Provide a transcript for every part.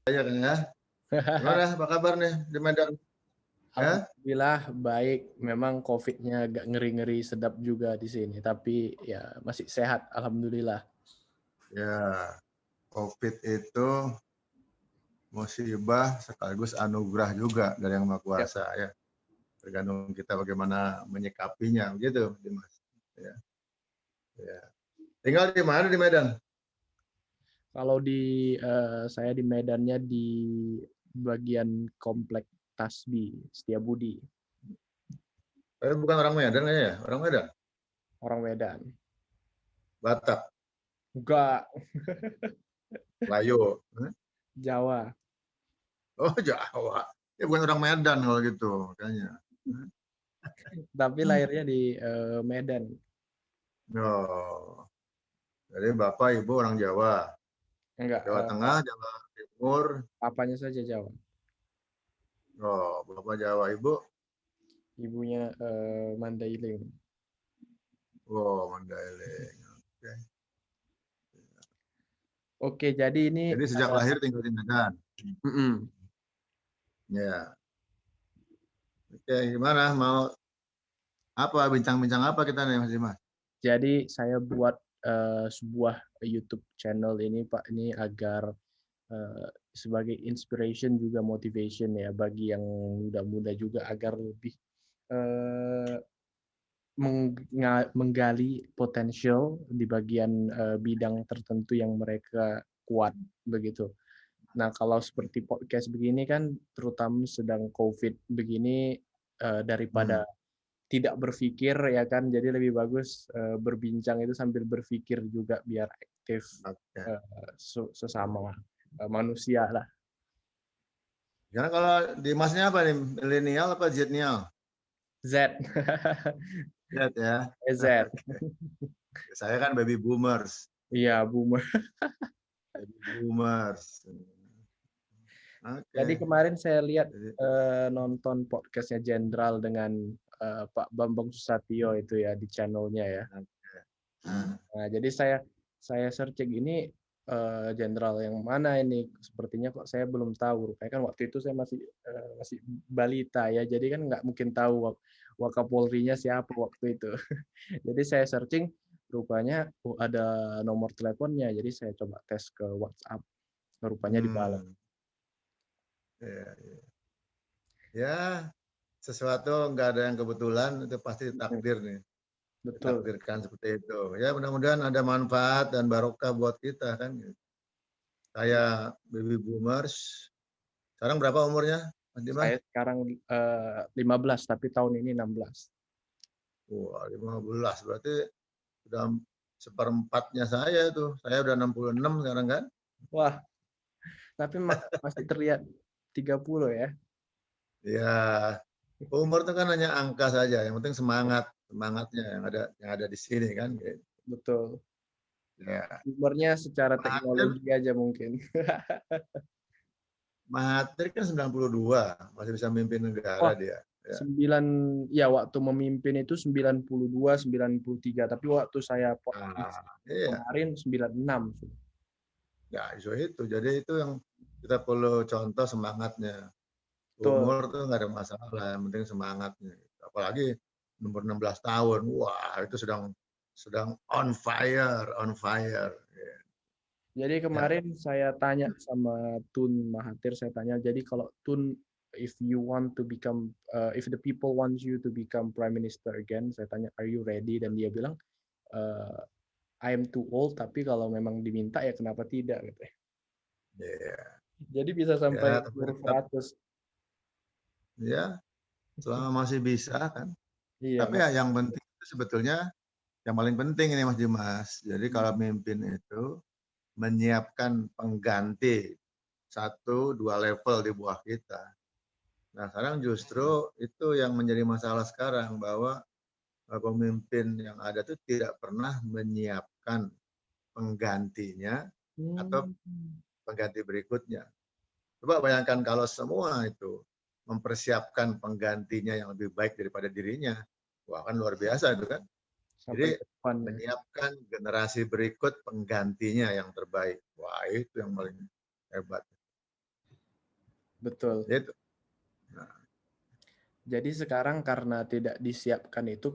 Ya kan ya. Gimana apa kabar nih di Medan? Ya? Alhamdulillah baik. Memang COVID-nya agak ngeri-ngeri sedap juga di sini, tapi ya masih sehat. Alhamdulillah. Ya, COVID itu musibah sekaligus anugerah juga dari Yang Maha Ya. Kuasa ya. Tergantung kita bagaimana menyikapinya, begitu, Dimas. Ya, ya. Tinggal di mana di Medan? Kalau saya di Medannya di bagian komplek Tasbi, Setiabudi, Bukan orang Medan kayaknya ya? Orang Medan? orang Medan. Batak, Enggak, Layo. Hah? Jawa. Oh, Jawa. Ya bukan orang Medan kalau gitu, kayaknya. Tapi lahirnya di Medan. Oh, jadi Bapak Ibu orang Jawa. Enggak, Jawa Tengah, Jawa Timur. apanya saja Jawa. Oh, Bapak Jawa, Ibu. Ibunya Mandailing. Oh, Mandailing. Oke. Oke, jadi ini Jadi sejak lahir tinggal di Medan. mm-mm. Ya. Oke, gimana? Mau apa? Bincang-bincang apa kita nih, Mas Dimas? Jadi saya buat sebuah YouTube channel ini Pak, ini agar sebagai inspiration juga motivation ya bagi yang muda-muda juga agar lebih eh, menggali potensial di bagian bidang tertentu yang mereka kuat begitu. Nah, kalau seperti podcast begini kan terutama sedang COVID begini Hmm. daripada tidak berpikir ya kan, jadi lebih bagus berbincang itu sambil berpikir juga biar aktif Oke. sesama manusia lah. Karena kalau Dimasnya apa nih? Milenial apa Zenial? Z. Z ya. Z. Saya kan baby boomers. Iya, boomer. Baby boomers. Jadi Oke. kemarin saya lihat Jadi, nonton podcastnya Jenderal dengan Pak Bambang Susatyo itu ya di channelnya ya. oke. Nah, Nah, jadi saya searching ini Jenderal yang mana ini? Sepertinya kok saya belum tahu. Rupanya kan waktu itu saya masih balita ya, jadi kan nggak mungkin tahu Wakapolrinya siapa waktu itu. Jadi saya searching, rupanya ada nomor teleponnya. Jadi saya coba tes ke WhatsApp, rupanya dibalas. hmm. Ya, ya. Ya, sesuatu nggak ada yang kebetulan, itu pasti takdir nih. Betul. Ditakdirkan seperti itu. Ya, mudah-mudahan ada manfaat dan barokah buat kita kan. Saya baby boomers. Sekarang berapa umurnya, Mas Dimas? Saya sekarang 15, tapi tahun ini 16. Wah, 15. Berarti sudah seperempatnya saya tuh. Saya udah 66 sekarang kan. Wah, tapi masih terlihat 30 ya. Ya, umur itu kan hanya angka saja. Yang penting semangat, semangatnya yang ada di sini kan. Gitu. Betul. Ya, Umurnya secara Mahathir, teknologi aja mungkin. Mahathir kan 92, masih bisa memimpin negara Wah, dia. Ya. 9 ya waktu memimpin itu 92, 93, tapi waktu saya podcast Nah, iya, kemarin 96. ya itu. Jadi itu yang kita perlu contoh semangatnya. Betul. Umur tuh nggak ada masalah, yang penting semangatnya. Apalagi umur 16 tahun, wah itu sedang sedang on fire, on fire. Jadi Ya, kemarin saya tanya sama Tun Mahathir, saya tanya, jadi kalau Tun, if you want to become, if the people want you to become prime minister again, saya tanya, are you ready? Dan dia bilang, uh, I am too old, tapi kalau memang diminta ya kenapa tidak, gitu. ya, Jadi bisa sampai ya, tapi umur tetap 100. ya selama masih bisa kan. Iya, Tapi ya yang penting itu sebetulnya yang paling penting ini Mas Dimas. Jadi kalau mimpin itu menyiapkan pengganti satu dua level di bawah kita. Nah sekarang justru itu yang menjadi masalah sekarang bahwa pemimpin yang ada itu tidak pernah menyiapkan penggantinya atau Hmm. pengganti berikutnya. Coba bayangkan kalau semua itu mempersiapkan penggantinya yang lebih baik daripada dirinya. Wah kan luar biasa itu kan. Sampai Jadi ke depan ya. menyiapkan generasi berikut penggantinya yang terbaik. Wah itu yang paling hebat. betul. Gitu. Nah, Jadi sekarang karena tidak disiapkan itu,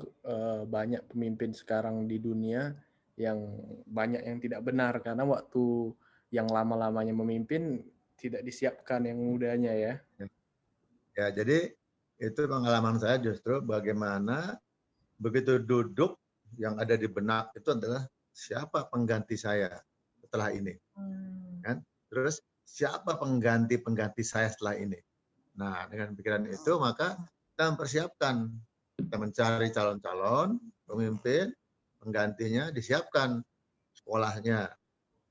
banyak pemimpin sekarang di dunia yang banyak yang tidak benar karena waktu yang lama-lamanya memimpin tidak disiapkan yang mudanya ya. ya, jadi itu pengalaman saya justru bagaimana begitu duduk yang ada di benak itu adalah siapa pengganti saya setelah ini, kan? Terus siapa pengganti saya setelah ini? Nah, dengan pikiran itu maka kita mempersiapkan, kita mencari calon-calon pemimpin, penggantinya disiapkan sekolahnya,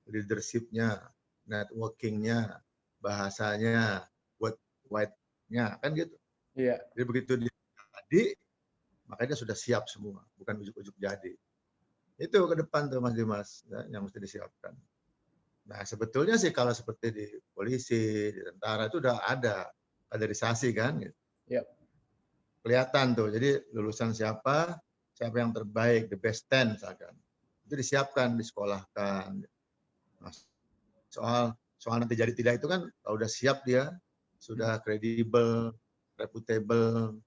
leadership-nya, networking-nya, bahasanya, buat white-nya, kan gitu. Iya, Jadi begitu dia jadi, makanya sudah siap semua, bukan ujuk-ujuk jadi. Itu ke depan tuh Mas Dimas, ya, yang mesti disiapkan. Nah, sebetulnya sih kalau seperti di polisi, di tentara itu udah ada kaderisasi kan, gitu. iya. Kelihatan tuh. Jadi lulusan siapa, siapa yang terbaik, the best 10 misalkan. Itu disiapkan, disekolahkan. Nah, soal soal nanti jadi tidak itu kan kalau udah siap dia, sudah kredibel, reputable,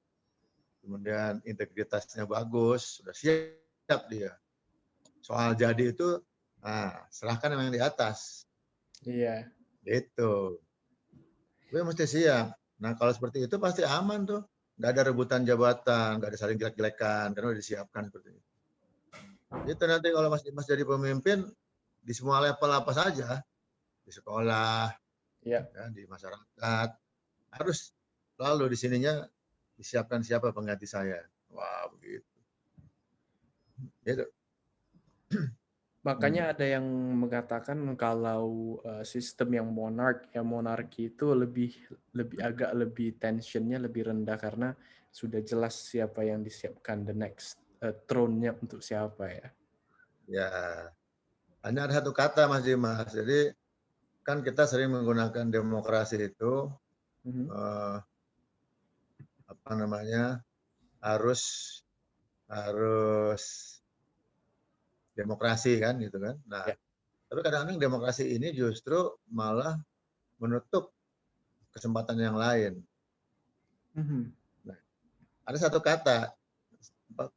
kemudian integritasnya bagus, sudah siap dia. Soal jadi itu, nah, serahkan yang di atas. Iya. Gitu. Gue mesti siap. Nah, kalau seperti itu pasti aman tuh. Nggak ada rebutan jabatan, nggak ada saling jelek-jelekan, karena udah disiapkan seperti itu. Itu nanti kalau Mas jadi pemimpin, di semua level apa saja, di sekolah, Iya. ya, di masyarakat, harus selalu di sininya disiapkan siapa pengganti saya. Wah, begitu. Gitu. Makanya ada yang mengatakan kalau sistem yang monarki itu lebih lebih agak lebih tensionnya lebih rendah karena sudah jelas siapa yang disiapkan the next throne-nya untuk siapa ya. Ya, hanya ada satu kata Mas Dimas. Jadi kan kita sering menggunakan demokrasi itu Mhm. eh, apa namanya harus harus demokrasi kan gitu kan. Nah, Ya. tapi kadang-kadang demokrasi ini justru malah menutup kesempatan yang lain. Mhm. Nah, ada satu kata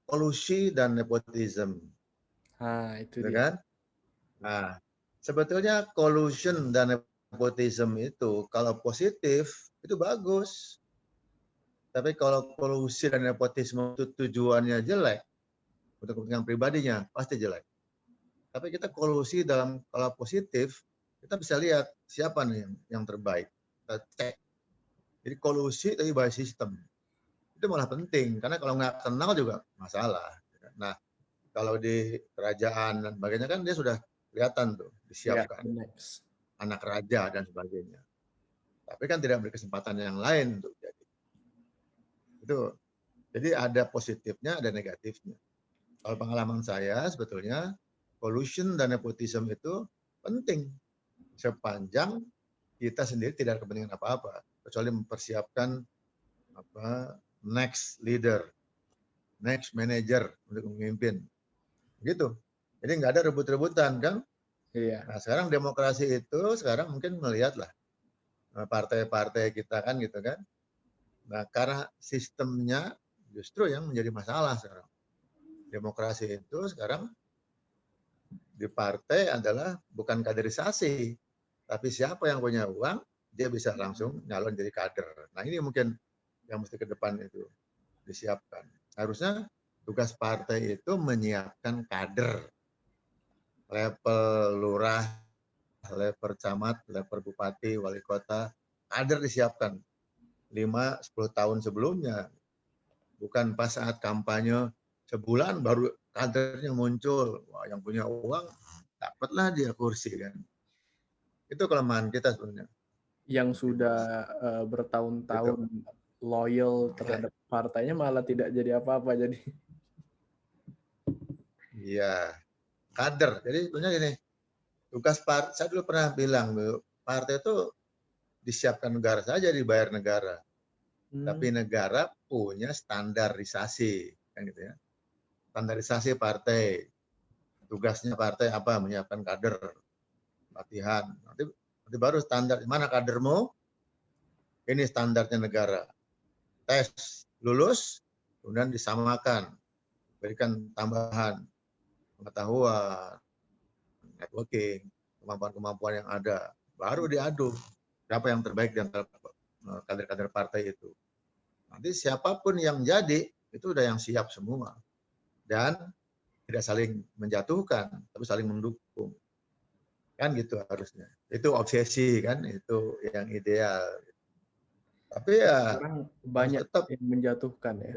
kolusi dan nepotism, Ah, itu gitu dia. kan? Nah, sebetulnya collusion dan nepotism itu kalau positif itu bagus. Tapi kalau kolusi dan nepotisme itu tujuannya jelek untuk kepentingan pribadinya pasti jelek. Tapi kita kolusi dalam kalau positif kita bisa lihat siapa nih yang terbaik. Kita cek. Jadi kolusi tapi by system itu malah penting karena kalau nggak kenal juga masalah. Nah, kalau di kerajaan dan sebagainya kan dia sudah kelihatan tuh Ya, disiapkan the next. anak raja dan sebagainya. Tapi kan tidak beri kesempatan yang lain untuk jadi itu. Jadi ada positifnya, ada negatifnya. Kalau pengalaman saya sebetulnya collusion dan nepotism itu penting sepanjang kita sendiri tidak ada kepentingan apa-apa kecuali mempersiapkan apa next leader, next manager untuk memimpin. Gitu. Jadi nggak ada rebut-rebutan kan. Iya. Nah sekarang demokrasi itu sekarang mungkin melihatlah partai-partai kita kan gitu kan. Nah karena sistemnya justru yang menjadi masalah sekarang. Demokrasi itu sekarang di partai adalah bukan kaderisasi, tapi siapa yang punya uang, dia bisa langsung nyalon jadi kader. Nah ini mungkin yang mesti ke depan itu disiapkan. Harusnya tugas partai itu menyiapkan kader level lurah, level camat, level bupati, wali kota, kader disiapkan 5-10 tahun sebelumnya. Bukan pas saat kampanye sebulan baru kadernya muncul. Wah, yang punya uang dapatlah dia kursi kan. Itu kelemahan kita sebenarnya. Yang Mas sudah Dimas. Gitu. bertahun-tahun loyal Ya, terhadap partainya malah tidak jadi apa-apa jadi. iya, kader. Jadi sebenarnya gini, tugas partai, saya dulu pernah bilang, partai itu disiapkan negara saja, dibayar negara. Hmm. Tapi negara punya standarisasi, kan gitu ya. Standarisasi partai. Tugasnya partai apa? Menyiapkan kader, latihan. Nanti baru standar mana kadermu, Ini standarnya negara. Tes lulus, kemudian disamakan, berikan tambahan pengetahuan, networking, kemampuan-kemampuan yang ada, baru diadu siapa yang terbaik di antara kader-kader partai itu. Nanti siapapun yang jadi itu udah yang siap semua dan tidak saling menjatuhkan, tapi saling mendukung. Kan gitu harusnya. Itu obsesi kan, itu yang ideal. Tapi ya Sekarang harus banyak tetap yang menjatuhkan ya.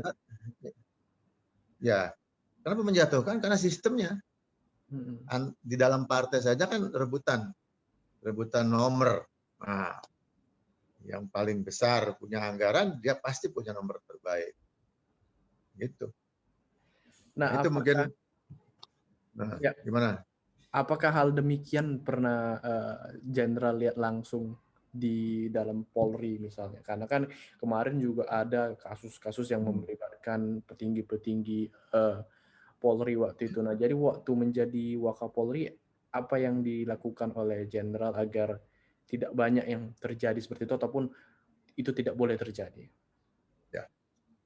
ya. Kenapa menjatuhkan? Karena sistemnya di dalam partai saja kan rebutan nomor. Nah, yang paling besar punya anggaran, dia pasti punya nomor terbaik. Gitu. Nah, Nah, itu apakah mungkin ya, gimana? apakah hal demikian pernah Jenderal lihat langsung di dalam Polri misalnya? Karena kan kemarin juga ada kasus-kasus yang melibatkan petinggi-petinggi Polri waktu itu. Nah, jadi waktu menjadi Wakapolri, apa yang dilakukan oleh Jenderal agar tidak banyak yang terjadi seperti itu ataupun itu tidak boleh terjadi? Ya.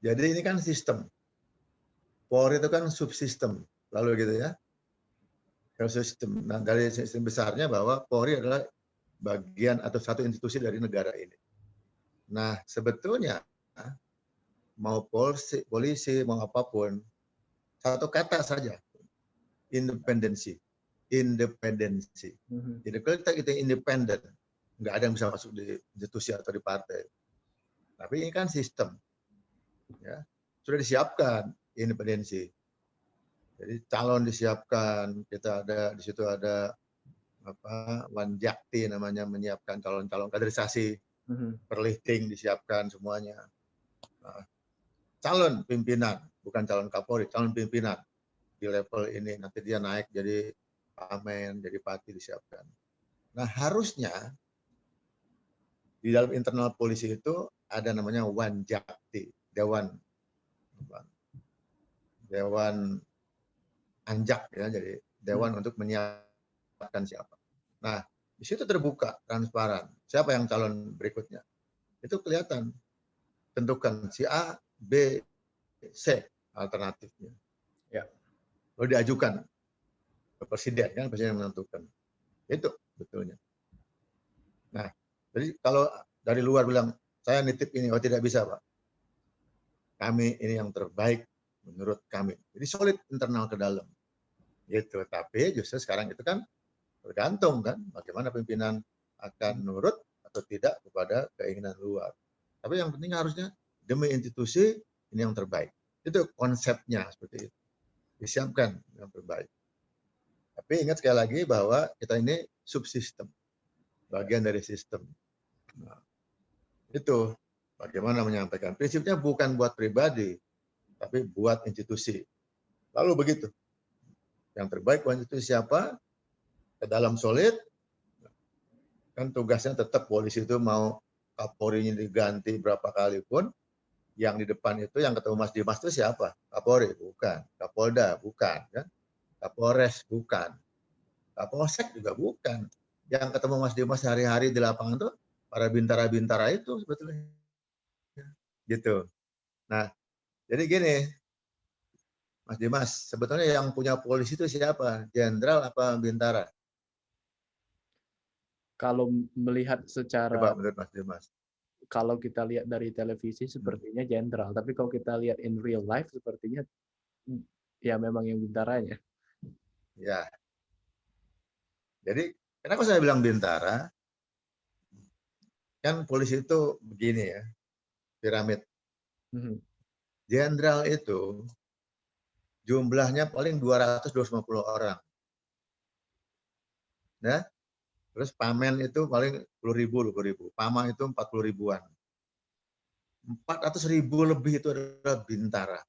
Jadi ini kan sistem. Polri itu kan subsistem, lalu gitu ya. Kalau sistem, nah dari sistem besarnya bahwa Polri adalah bagian atau satu institusi dari negara ini. Nah, sebetulnya mau polisi mau apapun, satu kata saja, independensi. Independensi. Jadi kalau kita independen, nggak ada yang bisa masuk di institusi atau di partai. Tapi ini kan sistem, ya sudah disiapkan independensi. Jadi calon disiapkan, kita ada di situ ada Wanjakti namanya menyiapkan calon-calon kaderisasi, perlisting disiapkan semuanya. Nah, calon pimpinan, bukan calon Kapolri, calon pimpinan di level ini nanti dia naik jadi pamen, jadi pati disiapkan. Nah harusnya di dalam internal polisi itu ada namanya Wanjakti, Dewan Anjak ya, jadi dewan untuk menyiapkan siapa. Nah, di situ terbuka, transparan. Siapa yang calon berikutnya? Itu kelihatan. Tentukan si A, B, C alternatifnya. Ya. Lalu diajukan ke presiden, kan presiden menentukan. Itu betulnya. Nah, jadi kalau dari luar bilang, saya nitip ini, oh tidak bisa Pak. Kami ini yang terbaik menurut kami. Jadi solid internal ke dalam. Gitu. Tapi justru sekarang itu kan tergantung kan bagaimana pimpinan akan nurut atau tidak kepada keinginan luar. Tapi yang penting harusnya demi institusi ini yang terbaik. Itu konsepnya seperti itu. Disiapkan yang terbaik. Tapi ingat sekali lagi bahwa kita ini subsistem, bagian dari sistem. Nah, itu bagaimana menyampaikan. Prinsipnya bukan buat pribadi, tapi buat institusi. Lalu begitu. Yang terbaik buat institusi siapa? Ke dalam solid, kan tugasnya tetap polisi itu mau Kapolrinya diganti berapa kali pun, yang di depan itu yang ketemu Mas Dimas itu siapa? Kapolri bukan, Kapolda bukan, kan? Kapolres bukan, Kapolsek juga bukan. Yang ketemu Mas Dimas hari-hari di lapangan tuh para bintara-bintara itu sebetulnya, gitu. Nah, jadi gini, Mas Dimas, sebetulnya yang punya polisi itu siapa? Jenderal apa bintara? Kalau melihat secara, Coba menurut Mas Dimas. kalau kita lihat dari televisi sepertinya jenderal, tapi kalau kita lihat in real life sepertinya ya memang yang bintaranya. Ya, jadi kenapa saya bilang bintara? Kan polisi itu begini ya, piramid. Jenderal itu jumlahnya paling 200-250 orang. Ya, terus pamen itu paling 10.000, 20.000. Pama itu 40 ribuan. 400.000 lebih itu adalah bintara.